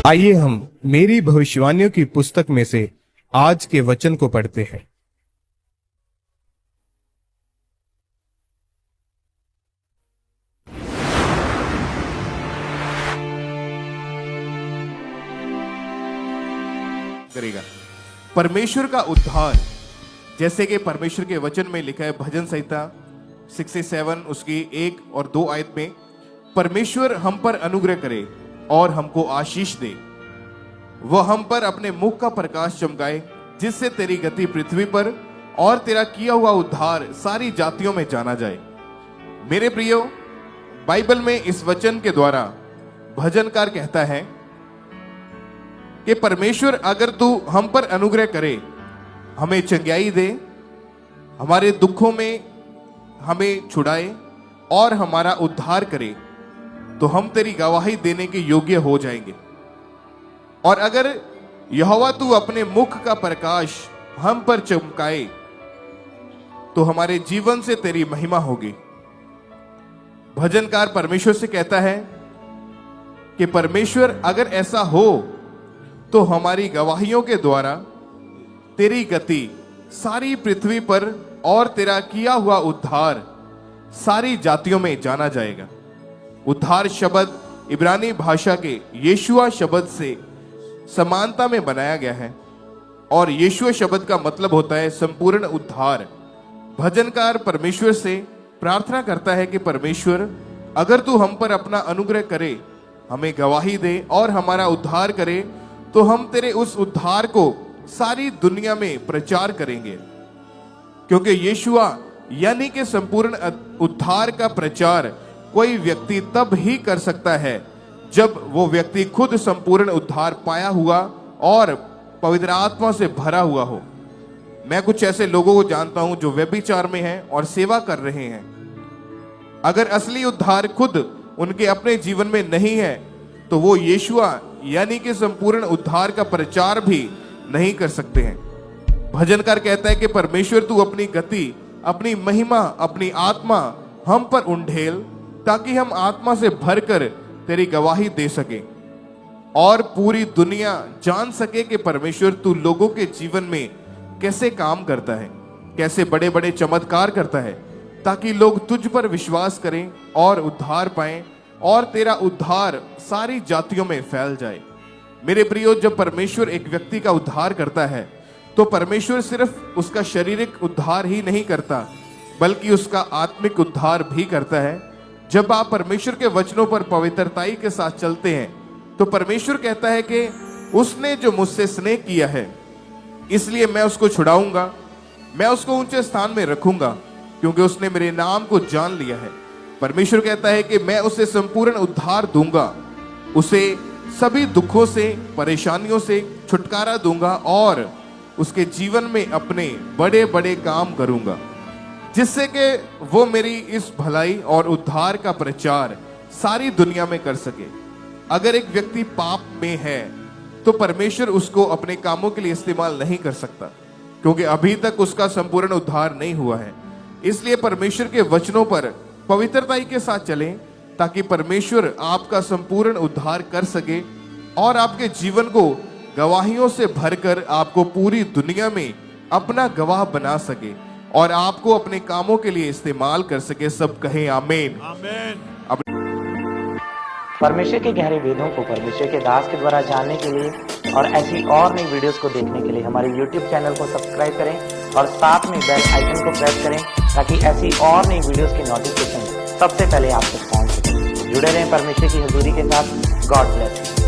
आइए हम मेरी भविष्यवाणियों की पुस्तक में से आज के वचन को पढ़ते हैं। करेगा परमेश्वर का उद्धार, जैसे कि परमेश्वर के वचन में लिखा है भजन संहिता 67 उसकी 1 और 2 आयत में, परमेश्वर हम पर अनुग्रह करे और हमको आशीष दे, वह हम पर अपने मुख का प्रकाश चमकाए, जिससे तेरी गति पृथ्वी पर और तेरा किया हुआ उद्धार सारी जातियों में जाना जाए। मेरे प्रियो, बाइबल में इस वचन के द्वारा भजनकार कहता है कि परमेश्वर अगर तू हम पर अनुग्रह करे, हमें चंगाई दे, हमारे दुखों में हमें छुड़ाए और हमारा उद्धार करे, तो हम तेरी गवाही देने के योग्य हो जाएंगे। और अगर यहोवा तू अपने मुख का प्रकाश हम पर चमकाए, तो हमारे जीवन से तेरी महिमा होगी। भजनकार परमेश्वर से कहता है कि परमेश्वर अगर ऐसा हो तो हमारी गवाहियों के द्वारा तेरी गति सारी पृथ्वी पर और तेरा किया हुआ उद्धार सारी जातियों में जाना जाएगा। उद्धार शब्द इब्रानी भाषा के यीशुआ शब्द से समानता में बनाया गया है और यीशुआ शब्द का मतलब होता है संपूर्ण उद्धार। भजनकार परमेश्वर से प्रार्थना करता है कि परमेश्वर अगर तू हम पर अपना अनुग्रह करे, हमें गवाही दे और हमारा उद्धार करे, तो हम तेरे उस उद्धार को सारी दुनिया में प्रचार करेंगे। क्योंकि यीशुआ यानी कि संपूर्ण उद्धार का प्रचार कोई व्यक्ति तब ही कर सकता है जब वो व्यक्ति खुद संपूर्ण उद्धार पाया हुआ और पवित्र आत्मा से भरा हुआ हो। मैं कुछ ऐसे लोगों को जानता हूं जो व्यभिचार में हैं और सेवा कर रहे हैं। अगर असली उद्धार खुद उनके अपने जीवन में नहीं है, तो वो यीशुआ यानी कि संपूर्ण उद्धार का प्रचार भी नहीं कर सकते हैं। भजनकार कहता है कि परमेश्वर तू अपनी गति, अपनी महिमा, अपनी आत्मा हम पर उंडेल, ताकि हम आत्मा से भरकर तेरी गवाही दे सके और पूरी दुनिया जान सके कि परमेश्वर तू लोगों के जीवन में कैसे काम करता है, कैसे बड़े बड़े चमत्कार करता है, ताकि लोग तुझ पर विश्वास करें और उद्धार पाएं और तेरा उद्धार सारी जातियों में फैल जाए। मेरे प्रियो, जब परमेश्वर एक व्यक्ति का उद्धार करता है, तो परमेश्वर सिर्फ उसका शारीरिक उद्धार ही नहीं करता, बल्कि उसका आत्मिक उद्धार भी करता है। जब आप परमेश्वर के वचनों पर पवित्रताई के साथ चलते हैं, तो परमेश्वर कहता है कि उसने जो मुझसे स्नेह किया है, इसलिए मैं उसको छुड़ाऊंगा, मैं उसको ऊंचे स्थान में रखूंगा, क्योंकि उसने मेरे नाम को जान लिया है। परमेश्वर कहता है कि मैं उसे संपूर्ण उद्धार दूंगा, उसे सभी दुखों से, परेशानियों से छुटकारा दूंगा और उसके जीवन में अपने बड़े बड़े काम करूंगा, जिससे कि वो मेरी इस भलाई और उद्धार का प्रचार सारी दुनिया में कर सके। अगर एक व्यक्ति पाप में है, तो परमेश्वर उसको अपने कामों के लिए इस्तेमाल नहीं कर सकता, क्योंकि अभी तक उसका संपूर्ण उद्धार नहीं हुआ है। इसलिए परमेश्वर के वचनों पर पवित्रताई के साथ चलें, ताकि परमेश्वर आपका संपूर्ण उद्धार कर सके और आपके जीवन को गवाहियों से भरकर आपको पूरी दुनिया में अपना गवाह बना सके और आपको अपने कामों के लिए इस्तेमाल कर सके। सब कहें आमीन। परमेश्वर के गहरे वेदों को परमेश्वर के दास के द्वारा जानने के लिए और ऐसी और नई वीडियोस को देखने के लिए हमारे YouTube चैनल को सब्सक्राइब करें और साथ में बेल आइकन को प्रेस करें, ताकि ऐसी और नई वीडियोस की नोटिफिकेशन सबसे पहले आप तक पहुंच सके। जुड़े रहें परमेश्वर की हजूरी के साथ। God bless you.